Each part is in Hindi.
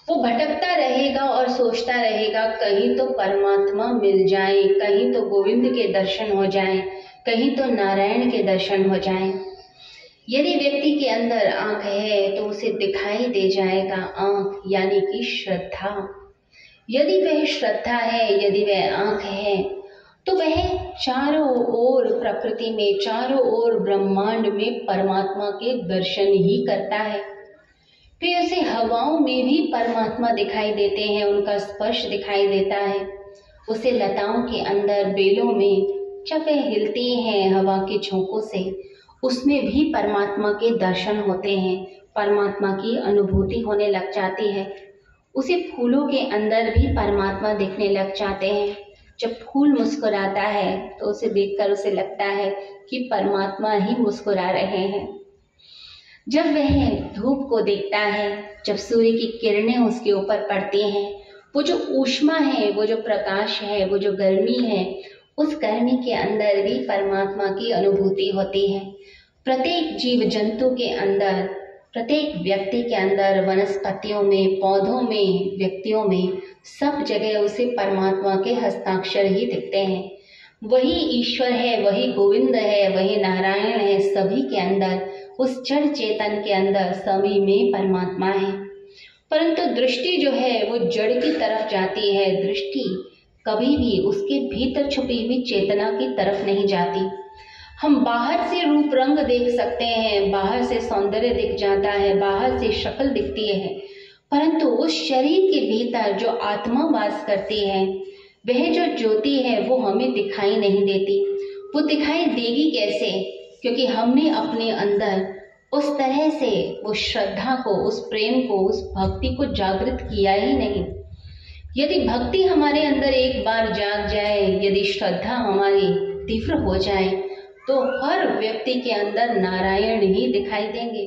वो भटकता रहेगा और सोचता रहेगा कहीं तो परमात्मा मिल जाए, कहीं तो गोविंद के दर्शन हो जाएं, कहीं तो नारायण के दर्शन हो जाएं। यदि व्यक्ति के अंदर आंख है तो उसे दिखाई दे जाएगा आंख, यानी कि श्रद्धा। यदि वह श्रद्धा है, यदि वह आंख है, तो वह चारों ओर प्रकृति में, चारों ओर ब्रह्मांड में परमात्मा के दर्शन ही करता है। फिर उसे हवाओं में भी परमात्मा दिखाई देते हैं, उनका स्पर्श दिखाई देता है। उसे लताओं के अंदर, बेलों में जब वह हिलती हैं हवा के झोंकों से, उसमें भी परमात्मा के दर्शन होते हैं, परमात्मा की अनुभूति होने लग जाती है। उसे फूलों के अंदर भी परमात्मा दिखने लग जाते हैं। जब फूल मुस्कुराता है तो उसे देखकर उसे लगता है कि परमात्मा ही मुस्कुरा रहे हैं। जब वह धूप को देखता है, जब सूर्य की किरणें उसके ऊपर पड़ती हैं, वो जो ऊष्मा है, वो जो प्रकाश है, वो जो गर्मी है, उस गर्मी के अंदर भी परमात्मा की अनुभूति होती है। प्रत्येक जीव जंतु के अंदर, प्रत्येक व्यक्ति के अंदर, वनस्पतियों में, पौधों में, व्यक्तियों में, सब जगह उसे परमात्मा के हस्ताक्षर ही दिखते हैं। वही ईश्वर है, वही गोविंद है, वही नारायण है। सभी के अंदर, उस जड़ चेतन के अंदर सभी में परमात्मा है। परंतु दृष्टि जो है वो जड़ की तरफ जाती है। दृष्टि कभी भी उसके भीतर छुपी हुई चेतना की तरफ नहीं जाती। हम बाहर से रूप रंग देख सकते हैं, बाहर से सौंदर्य दिख जाता है, बाहर से शक्ल दिखती है, परंतु उस शरीर के भीतर जो आत्मा वास करती है, वह जो ज्योति है वो हमें दिखाई नहीं देती। वो दिखाई देगी कैसे? क्योंकि हमने अपने अंदर उस तरह से उस श्रद्धा को, उस प्रेम को, उस भक्ति को जागृत किया ही नहीं। यदि भक्ति हमारे अंदर एक बार जाग जाए, यदि श्रद्धा हमारी तीव्र हो जाए, तो हर व्यक्ति के अंदर नारायण ही दिखाई देंगे।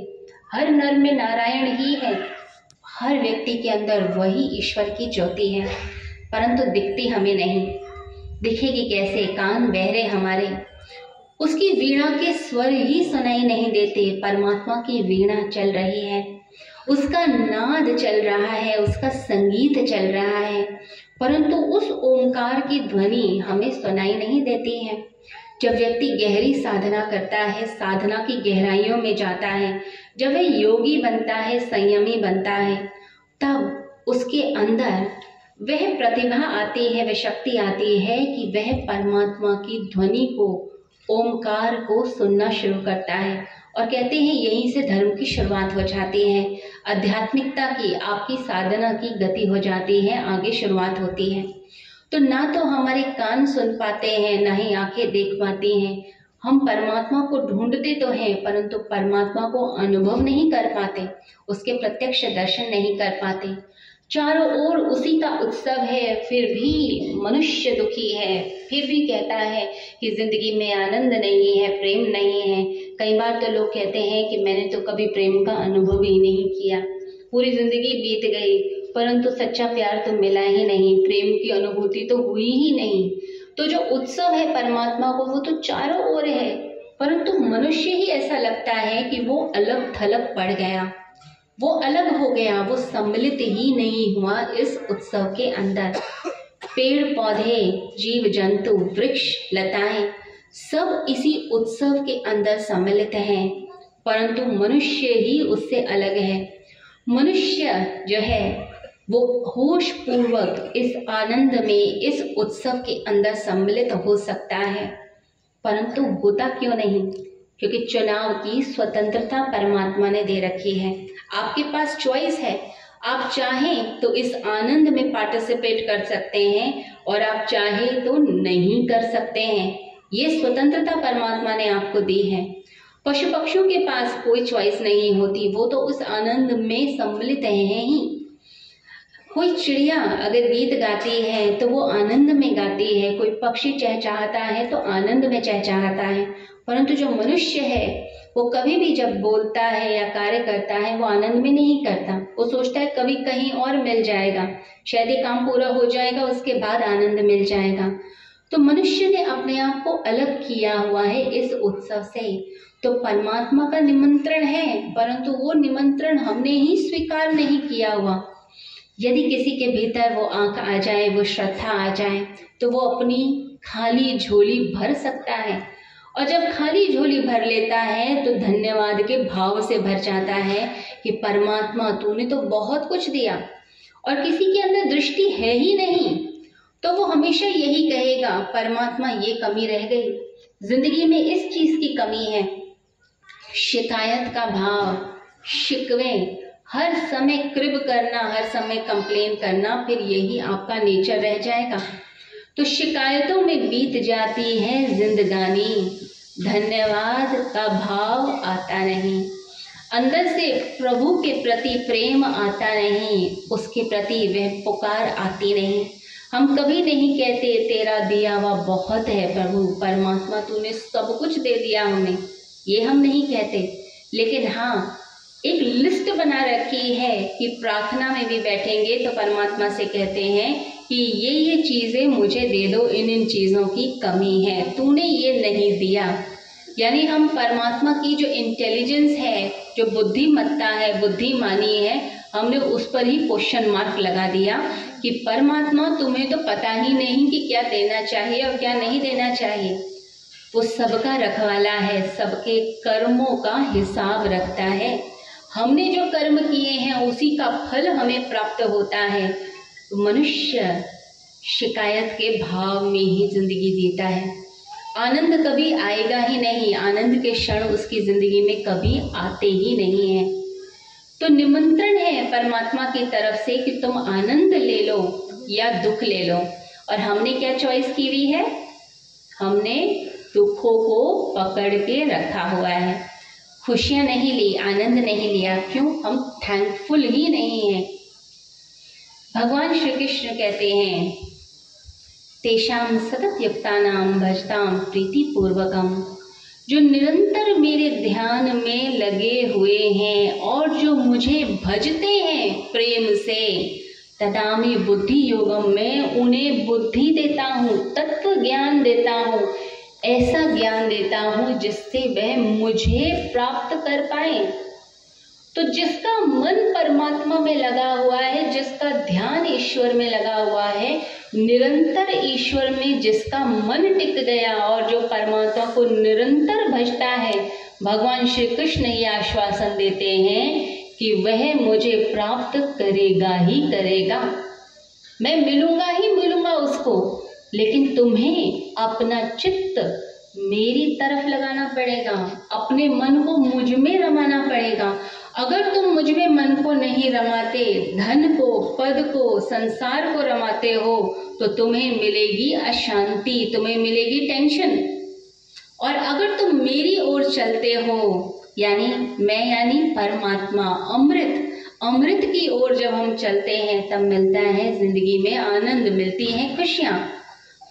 हर नर में नारायण ही है, हर व्यक्ति के अंदर वही ईश्वर की ज्योति है, परंतु दिखती हमें नहीं। दिखेगी कैसे? कान बहरे हमारे, उसकी वीणा के स्वर ही सुनाई नहीं देते। परमात्मा की वीणा चल रही है, उसका नाद चल रहा है, उसका संगीत चल रहा है, परंतु उस ओंकार की ध्वनि हमें सुनाई नहीं देती है। जब व्यक्ति गहरी साधना करता है, साधना की गहराइयों में जाता है, जब वह योगी बनता है, संयमी बनता है, तब उसके अंदर वह प्रतिभा आती है, वह शक्ति आती है कि वह परमात्मा की ध्वनि को, ओमकार को सुनना शुरू करता है। और कहते हैं यहीं से धर्म की शुरुआत हो जाती है, आध्यात्मिकता की, आपकी साधना की गति हो जाती है, आगे शुरुआत होती है। तो ना तो हमारे कान सुन पाते हैं, ना ही आंखें देख पाती हैं। हम परमात्मा को ढूंढते तो हैं, परंतु परमात्मा को अनुभव नहीं कर पाते, उसके प्रत्यक्ष दर्शन नहीं कर पाते। चारों ओर उसी का उत्सव है, फिर भी मनुष्य दुखी है, फिर भी कहता है कि जिंदगी में आनंद नहीं है, प्रेम नहीं है। कई बार तो लोग कहते हैं कि मैंने तो कभी प्रेम का अनुभव ही नहीं किया, पूरी जिंदगी बीत गई, परंतु सच्चा प्यार तो मिला ही नहीं, प्रेम की अनुभूति तो हुई ही नहीं। तो जो उत्सव है परमात्मा को, वो तो चारों ओर है, परंतु मनुष्य ही ऐसा लगता है कि वो अलग थलग पड़ गया, वो अलग हो गया, वो सम्मिलित ही नहीं हुआ इस उत्सव के अंदर। पेड़ पौधे, जीव जंतु, वृक्ष, लताएं, सब इसी उत्सव के अंदर सम्मिलित हैं, परंतु मनुष्य ही उससे अलग है। मनुष्य जो है वो होश पूर्वक इस आनंद में, इस उत्सव के अंदर सम्मिलित हो सकता है, परंतु होता क्यों नहीं? क्योंकि चुनाव की स्वतंत्रता परमात्मा ने दे रखी है। आपके पास चॉइस है, आप चाहें तो इस आनंद में पार्टिसिपेट कर सकते हैं और आप चाहें तो नहीं कर सकते हैं। ये स्वतंत्रता परमात्मा ने आपको दी है। पशु पक्षियों के पास कोई चॉइस नहीं होती, वो तो उस आनंद में सम्मिलित हैं ही। कोई चिड़िया अगर गीत गाती है तो वो आनंद में गाती है, कोई पक्षी चहचहाता है तो आनंद में चहचहाता है, परंतु जो मनुष्य है वो कभी भी जब बोलता है या कार्य करता है वो आनंद में नहीं करता। वो सोचता है कभी कहीं और मिल जाएगा, शायद ये काम पूरा हो जाएगा, उसके बाद आनंद मिल जाएगा। तो मनुष्य ने अपने आप को अलग किया हुआ है इस उत्सव से। तो परमात्मा का निमंत्रण है, परंतु वो निमंत्रण हमने ही स्वीकार नहीं किया हुआ। यदि किसी के भीतर वो आंख आ जाए, वो श्रद्धा आ जाए, तो वो अपनी खाली झोली भर सकता है। और जब खाली झोली भर लेता है तो धन्यवाद के भाव से भर जाता है कि परमात्मा तूने तो बहुत कुछ दिया। और किसी के अंदर दृष्टि है ही नहीं तो वो हमेशा यही कहेगा, परमात्मा ये कमी रह गई, जिंदगी में इस चीज की कमी है। शिकायत का भाव, शिकवे, हर समय क्रिब करना, हर समय कंप्लेन करना, फिर यही आपका नेचर रह जाएगा। तो शिकायतों में बीत जाती है जिंदगानी, धन्यवाद का भाव आता नहीं, अंदर से प्रभु के प्रति प्रेम आता नहीं, उसके प्रति वह पुकार आती नहीं। हम कभी नहीं कहते तेरा दिया हुआ बहुत है प्रभु, परमात्मा तूने सब कुछ दे दिया हमें, ये हम नहीं कहते। लेकिन हाँ, एक लिस्ट बना रखी है कि प्रार्थना में भी बैठेंगे तो परमात्मा से कहते हैं कि ये चीज़ें मुझे दे दो, इन चीज़ों की कमी है, तूने ये नहीं दिया। यानी हम परमात्मा की जो इंटेलिजेंस है, जो बुद्धिमत्ता है, बुद्धिमानी है, हमने उस पर ही क्वेश्चन मार्क लगा दिया कि परमात्मा तुम्हें तो पता ही नहीं कि क्या देना चाहिए और क्या नहीं देना चाहिए। वो सबका रखवाला है, सबके कर्मों का हिसाब रखता है। हमने जो कर्म किए हैं उसी का फल हमें प्राप्त होता है। मनुष्य शिकायत के भाव में ही जिंदगी जीता है, आनंद कभी आएगा ही नहीं, आनंद के क्षण उसकी जिंदगी में कभी आते ही नहीं है। तो निमंत्रण है परमात्मा की तरफ से कि तुम आनंद ले लो या दुख ले लो। और हमने क्या चॉइस की हुई है? हमने दुखों को पकड़ के रखा हुआ है, खुशियां नहीं ली, आनंद नहीं लिया। क्यों? हम थैंकफुल ही नहीं हैं। भगवान श्री कृष्ण कहते हैं, तेषाम सतत युक्तानाम भजताम प्रीति पूर्वकम, जो निरंतर मेरे ध्यान में लगे हुए हैं और जो मुझे भजते हैं प्रेम से, तदामी बुद्धि योगम, में उन्हें बुद्धि देता हूँ, तत्व ज्ञान देता हूँ, ऐसा ज्ञान देता हूँ जिससे वह मुझे प्राप्त कर पाए। तो जिसका मन परमात्मा में लगा हुआ है, जिसका ध्यान ईश्वर में लगा हुआ है, निरंतर ईश्वर में जिसका मन टिक गया और जो परमात्मा को निरंतर भजता है, भगवान श्री कृष्ण ये आश्वासन देते हैं कि वह मुझे प्राप्त करेगा ही करेगा। मैं मिलूंगा ही मिलूंगा उसको, लेकिन तुम्हें अपना चित्त मेरी तरफ लगाना पड़ेगा, अपने मन को मुझ में रमाना पड़ेगा। अगर तुम मुझ में मन को नहीं रमाते, धन को, पद को, संसार को रमाते हो, तो तुम्हें मिलेगी अशांति, तुम्हें मिलेगी टेंशन। और अगर तुम मेरी ओर चलते हो, यानी मैं यानी परमात्मा, अमृत की ओर जब हम चलते हैं तब मिलता है जिंदगी में आनंद, मिलती हैं खुशियाँ।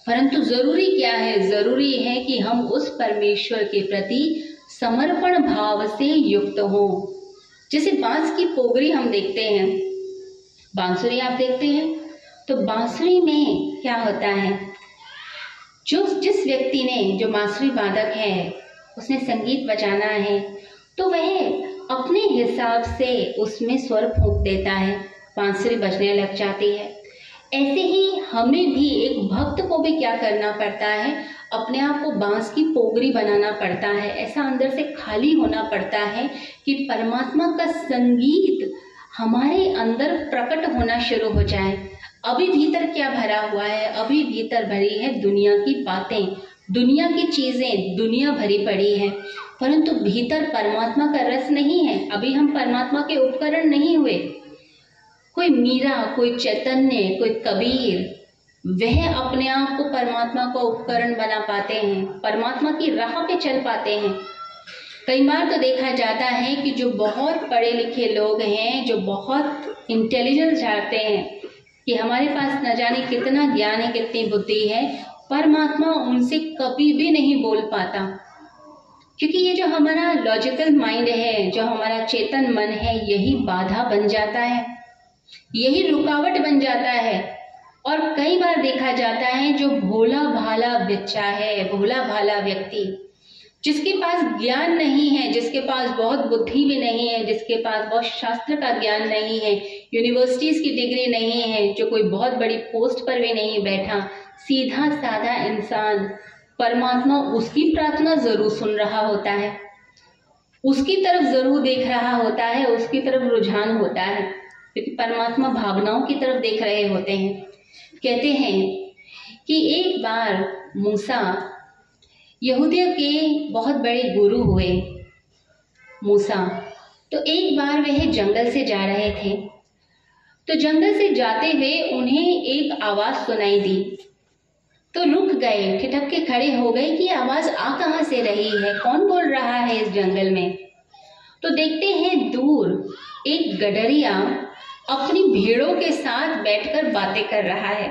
परंतु जरूरी क्या है? जरूरी है कि हम उस परमेश्वर के प्रति समर्पण भाव से युक्त हों। जैसे बांस की पोगरी हम देखते हैं, बांसुरी आप देखते हैं, तो बांसुरी में क्या होता है, जिस व्यक्ति ने, जो बांसुरी वादक है, उसने संगीत बजाना है, तो वह अपने हिसाब से उसमें स्वर फूंक देता है, बांसुरी बजने लग जाती है। ऐसे ही हमें भी, एक भक्त को भी क्या करना पड़ता है, अपने आप को बांस की पोगरी बनाना पड़ता है। ऐसा अंदर से खाली होना पड़ता है कि परमात्मा का संगीत हमारे अंदर प्रकट होना शुरू हो जाए। अभी भीतर क्या भरा हुआ है? अभी भीतर भरी है दुनिया की बातें, दुनिया की चीजें, दुनिया भरी पड़ी है, परंतु भीतर परमात्मा का रस नहीं है। अभी हम परमात्मा के उपकरण नहीं हुए। कोई मीरा, कोई चैतन्य, कोई कबीर, वह अपने आप को परमात्मा का उपकरण बना पाते हैं, परमात्मा की राह पे चल पाते हैं। कई बार तो देखा जाता है कि जो बहुत पढ़े लिखे लोग हैं, जो बहुत इंटेलिजेंस चाहते हैं कि हमारे पास न जाने कितना ज्ञान है, कितनी बुद्धि है, परमात्मा उनसे कभी भी नहीं बोल पाता, क्योंकि ये जो हमारा लॉजिकल माइंड है, जो हमारा चेतन मन है, यही बाधा बन जाता है, यही रुकावट बन जाता है। और कई बार देखा जाता है जो भोला भाला बच्चा है, भोला भाला व्यक्ति, जिसके पास ज्ञान नहीं है, जिसके पास बहुत बुद्धि भी नहीं है, जिसके पास बहुत शास्त्र का ज्ञान नहीं है, यूनिवर्सिटीज की डिग्री नहीं है, जो कोई बहुत बड़ी पोस्ट पर भी नहीं बैठा, सीधा साधा इंसान, परमात्मा उसकी प्रार्थना जरूर सुन रहा होता है, उसकी तरफ जरूर देख रहा होता है, उसकी तरफ रुझान होता है, क्योंकि परमात्मा भावनाओं की तरफ देख रहे होते हैं। कहते हैं कि एक बार मूसा यहूदियों के बहुत बड़े गुरु हुए मूसा। तो एक बार वह जंगल से जा रहे थे, तो जंगल से जाते हुए उन्हें एक आवाज सुनाई दी, तो रुक गए, ठिठक के खड़े हो गए कि आवाज आ कहां से रही है, कौन बोल रहा है इस जंगल में। तो देखते हैं दूर एक गडरिया अपनी भेड़ों के साथ बैठकर बातें कर रहा है।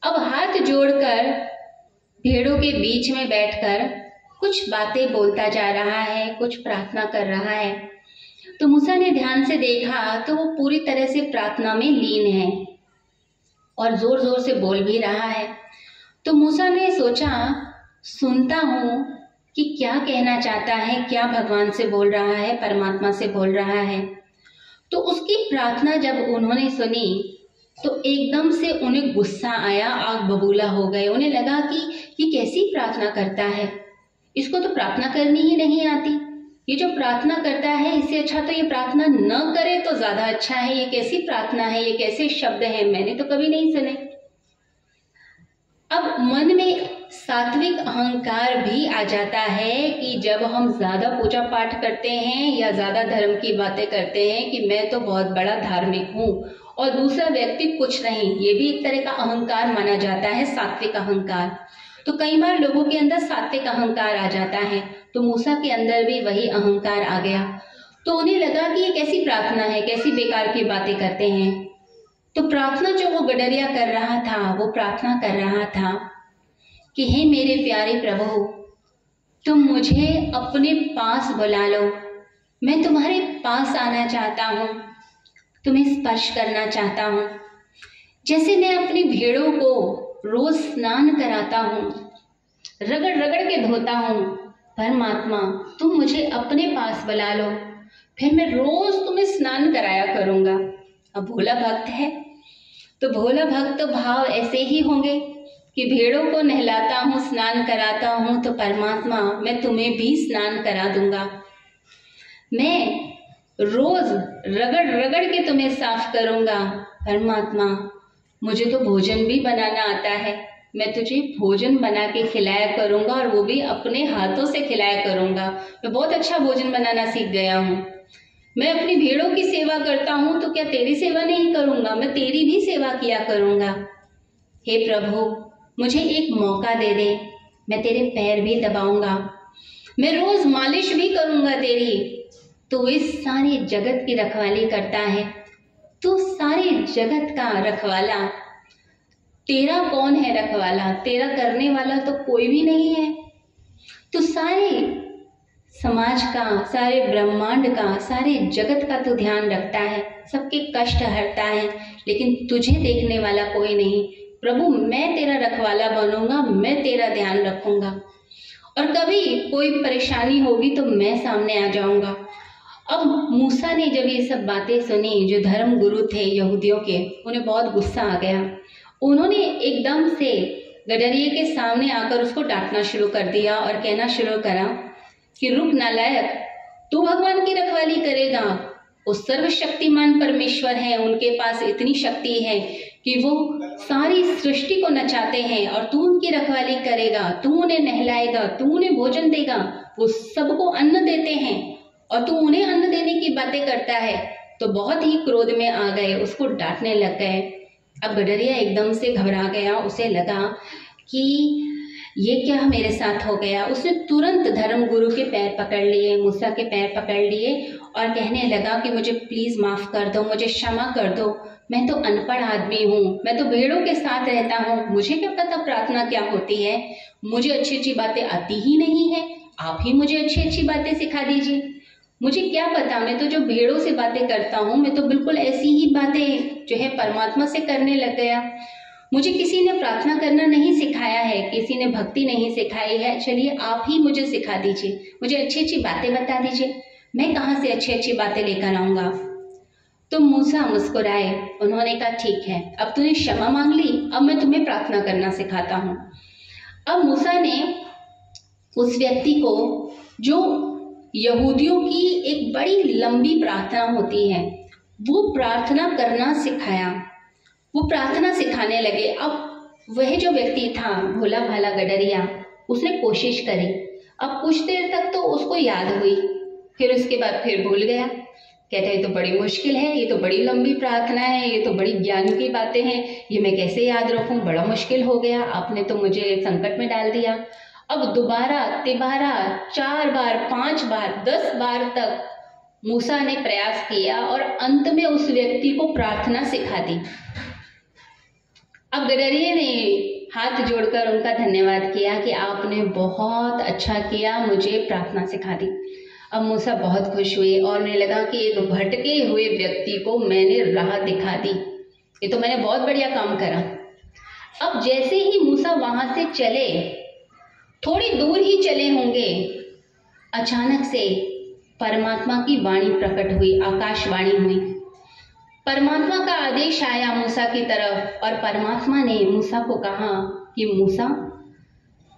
अब हाथ जोड़कर भेड़ों के बीच में बैठकर कुछ बातें बोलता जा रहा है, कुछ प्रार्थना कर रहा है। तो मूसा ने ध्यान से देखा तो वो पूरी तरह से प्रार्थना में लीन है और जोर जोर से बोल भी रहा है। तो मूसा ने सोचा, सुनता हूँ कि क्या कहना चाहता है, क्या भगवान से बोल रहा है, परमात्मा से बोल रहा है। तो उसकी प्रार्थना जब उन्होंने सुनी तो एकदम से उन्हें गुस्सा आया, आग बबूला हो गए। उन्हें लगा कि ये कैसी प्रार्थना करता है, इसको तो प्रार्थना करनी ही नहीं आती, ये जो प्रार्थना करता है इससे अच्छा तो ये प्रार्थना न करे तो ज्यादा अच्छा है। ये कैसी प्रार्थना है, ये कैसे शब्द हैं, मैंने तो कभी नहीं सुने। अब मन में सात्विक अहंकार भी आ जाता है कि जब हम ज्यादा पूजा पाठ करते हैं या ज्यादा धर्म की बातें करते हैं कि मैं तो बहुत बड़ा धार्मिक हूँ और दूसरा व्यक्ति कुछ नहीं, ये भी एक तरह का अहंकार माना जाता है, सात्विक अहंकार। तो कई बार लोगों के अंदर सात्विक अहंकार आ जाता है, तो मूसा के अंदर भी वही अहंकार आ गया। तो उन्हें लगा कि ये कैसी प्रार्थना है, कैसी बेकार की बातें करते हैं। तो प्रार्थना जो वो गडरिया कर रहा था, वो प्रार्थना कर रहा था कि हे मेरे प्यारे प्रभु, तुम मुझे अपने पास बुला लो, मैं तुम्हारे पास आना चाहता हूँ, तुम्हें स्पर्श करना चाहता हूँ। जैसे मैं अपनी भेड़ों को रोज स्नान कराता हूँ, रगड़ रगड़ के धोता हूँ, परमात्मा तुम मुझे अपने पास बुला लो, फिर मैं रोज तुम्हें स्नान कराया करूँगा। अब भोला भक्त है तो भोला भक्त तो भाव ऐसे ही होंगे कि भेड़ों को नहलाता हूँ, स्नान कराता हूँ, तो परमात्मा मैं तुम्हें भी स्नान करा दूंगा। मैं रोज रगड़ रगड़ के तुम्हें साफ करूंगा, परमात्मा मुझे तो भोजन भी बनाना आता है, मैं तुझे भोजन बना के खिलाया करूंगा और वो भी अपने हाथों से खिलाया करूंगा। मैं बहुत अच्छा भोजन बनाना सीख गया हूँ। मैं अपनी भेड़ों की सेवा करता हूँ, तो क्या तेरी सेवा नहीं करूंगा, मैं तेरी भी सेवा किया करूंगा। हे प्रभु मुझे एक मौका दे दे, मैं तेरे पैर भी दबाऊंगा, मैं रोज मालिश भी करूंगा तेरी। तो इस सारे जगत की रखवाली करता है, तो सारे जगत का रखवाला, तेरा कौन है रखवाला, तेरा करने वाला तो कोई भी नहीं है। तो सारे समाज का, सारे ब्रह्मांड का, सारे जगत का तो ध्यान रखता है, सबके कष्ट हरता है, लेकिन तुझे देखने वाला कोई नहीं। प्रभु मैं तेरा रखवाला बनूंगा, मैं तेरा ध्यान रखूंगा, और कभी कोई परेशानी होगी तो मैं सामने आ जाऊंगा। अब मूसा ने जब ये सब बातें सुनी, जो धर्म गुरु थे यहूदियों के, उन्हें बहुत गुस्सा आ गया। उन्होंने एकदम से गडरिये के सामने आकर उसको डांटना शुरू कर दिया और कहना शुरू करा कि रुक नालायक, तू भगवान की रखवाली करेगा, वो सर्वशक्तिमान परमेश्वर है, उनके पास इतनी शक्ति है कि वो सारी सृष्टि को नचाते हैं, और तू उनकी रखवाली करेगा, तू उन्हें नहलाएगा, तू उन्हें भोजन देगा, वो सबको अन्न देते हैं और तू उन्हें अन्न देने की बातें करता है। तो बहुत ही क्रोध में आ गए, उसको डांटने लग गए। अब गडरिया एकदम से घबरा गया, उसे लगा कि ये क्या मेरे साथ हो गया। उसने तुरंत धर्म गुरु के पैर पकड़ लिए, मूसा के पैर पकड़ लिए और कहने लगा कि मुझे प्लीज माफ कर दो, मुझे क्षमा कर दो, मैं तो अनपढ़ आदमी हूँ, मैं तो भेड़ों के साथ रहता हूँ, मुझे क्या पता प्रार्थना क्या होती है, मुझे अच्छी अच्छी बातें आती ही नहीं है, आप ही मुझे अच्छी अच्छी बातें सिखा दीजिए, मुझे क्या पता, मैं तो जो भेड़ों से बातें करता हूँ, मैं तो बिल्कुल ऐसी ही बातें जो है परमात्मा से करने लग गया। मुझे किसी ने प्रार्थना करना नहीं सिखाया है, किसी ने भक्ति नहीं सिखाई है, चलिए आप ही मुझे सिखा दीजिए, मुझे अच्छी अच्छी बातें बता दीजिए, मैं कहाँ से अच्छी अच्छी बातें लेकर आऊँगा। तो मूसा मुस्कुराए, उन्होंने कहा ठीक है, अब तूने क्षमा मांग ली, अब मैं तुम्हें प्रार्थना करना सिखाता हूँ। अब मूसा ने उस व्यक्ति को, जो यहूदियों की एक बड़ी लंबी प्रार्थना होती है, वो प्रार्थना करना सिखाया। वो प्रार्थना सिखाने लगे। अब वह जो व्यक्ति था, भोला भाला गडरिया, उसने कोशिश करी। अब कुछ देर तक तो उसको याद हुई, फिर उसके बाद फिर भूल गया। कहता है ये तो बड़ी मुश्किल है, ये तो बड़ी लंबी प्रार्थना है, ये तो बड़ी ज्ञान की बातें हैं, ये मैं कैसे याद रखूं, बड़ा मुश्किल हो गया, आपने तो मुझे संकट में डाल दिया। अब दोबारा तिबारा 4 बार 5 बार 10 बार तक मूसा ने प्रयास किया और अंत में उस व्यक्ति को प्रार्थना सिखा दी। अब गडरिये ने हाथ जोड़कर उनका धन्यवाद किया कि आपने बहुत अच्छा किया, मुझे प्रार्थना सिखा दी। अब मूसा बहुत खुश हुए और उन्हें लगा कि एक भटके हुए व्यक्ति को मैंने राह दिखा दी, ये तो मैंने बहुत बढ़िया काम करा। अब जैसे ही मूसा वहां से चले, थोड़ी दूर ही चले होंगे, अचानक से परमात्मा की वाणी प्रकट हुई, आकाशवाणी हुई। परमात्मा का आदेश आया मूसा की तरफ और परमात्मा ने मूसा को कहा कि मूसा,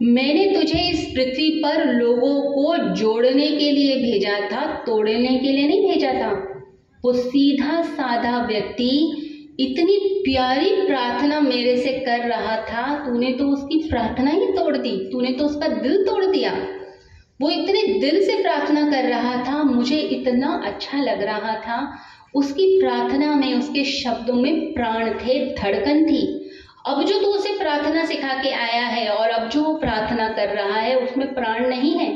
मैंने तुझे इस पृथ्वी पर लोगों को जोड़ने के लिए भेजा था, तोड़ने के लिए नहीं भेजा था। वो सीधा साधा व्यक्ति इतनी प्यारी प्रार्थना मेरे से कर रहा था, तूने तो उसकी प्रार्थना ही तोड़ दी, तूने तो उसका दिल तोड़ दिया। वो इतने दिल से प्रार्थना कर रहा था, मुझे इतना अच्छा लग रहा था, उसकी प्रार्थना में, उसके शब्दों में प्राण थे, धड़कन थी। अब जो तू उसे प्रार्थना सिखा के आया है और अब जो वो प्रार्थना कर रहा है, उसमें प्राण नहीं है,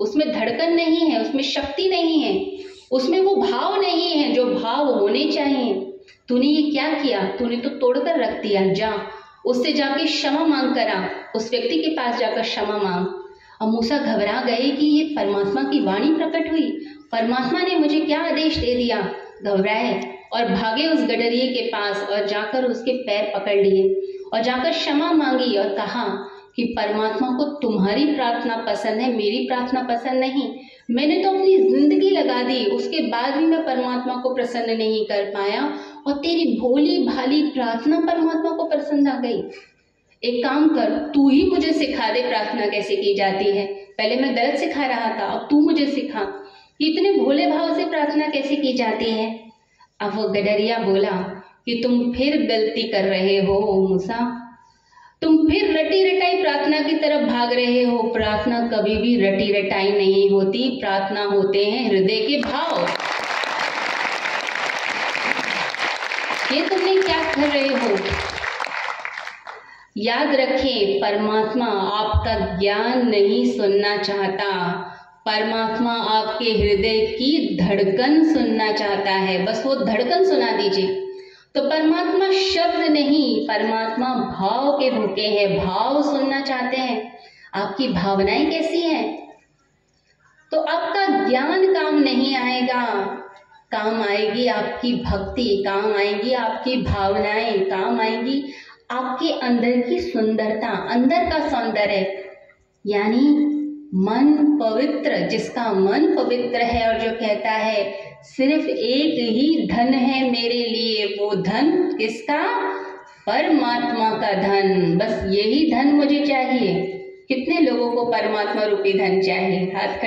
उसमें धड़कन नहीं है, उसमें शक्ति नहीं है, उसमें वो भाव नहीं है जो भाव होने चाहिए। तूने ये क्या किया, तूने तो तोड़कर रख दिया। जा उससे जाके क्षमा मांग कर आ, उस व्यक्ति के पास जाकर क्षमा मांग। अब मूसा घबरा गए कि ये परमात्मा की वाणी प्रकट हुई, परमात्मा ने मुझे क्या आदेश दे दिया। घबराए और भागे उस गडरिये के पास और जाकर उसके पैर पकड़ लिए और जाकर क्षमा मांगी और कहा कि परमात्मा को तुम्हारी प्रार्थना पसंद है, मेरी प्रार्थना पसंद नहीं। मैंने तो अपनी जिंदगी लगा दी, उसके बाद भी मैं परमात्मा को प्रसन्न नहीं कर पाया और तेरी भोली भाली प्रार्थना परमात्मा को पसंद आ गई। एक काम कर, तू ही मुझे सिखा दे प्रार्थना कैसे की जाती है। पहले मैं गलत सिखा रहा था, अब तू मुझे सिखा कि इतने भोले भाव से प्रार्थना कैसे की जाती है। अब वो गडरिया बोला कि तुम फिर गलती कर रहे हो मूसा, तुम फिर रटी रटाई प्रार्थना की तरफ भाग रहे हो। प्रार्थना कभी भी रटी रटाई नहीं होती, प्रार्थना होते हैं हृदय के भाव। ये तुमने क्या कर रहे हो? याद रखें, परमात्मा आपका ज्ञान नहीं सुनना चाहता, परमात्मा आपके हृदय की धड़कन सुनना चाहता है। बस वो धड़कन सुना दीजिए। तो परमात्मा शब्द नहीं, परमात्मा भाव के भूखे हैं, भाव सुनना चाहते हैं। आपकी भावनाएं कैसी हैं? तो आपका ज्ञान काम नहीं आएगा, काम आएगी आपकी भक्ति, काम आएगी आपकी भावनाएं, काम आएगी आपके अंदर की सुंदरता, अंदर का सौंदर्य। यानी मन पवित्र, जिसका मन पवित्र है और जो कहता है सिर्फ एक ही धन है मेरे लिए, वो धन किसका? परमात्मा का धन। बस यही धन मुझे चाहिए। कितने लोगों को परमात्मा रूपी धन चाहिए? हाथ खड़े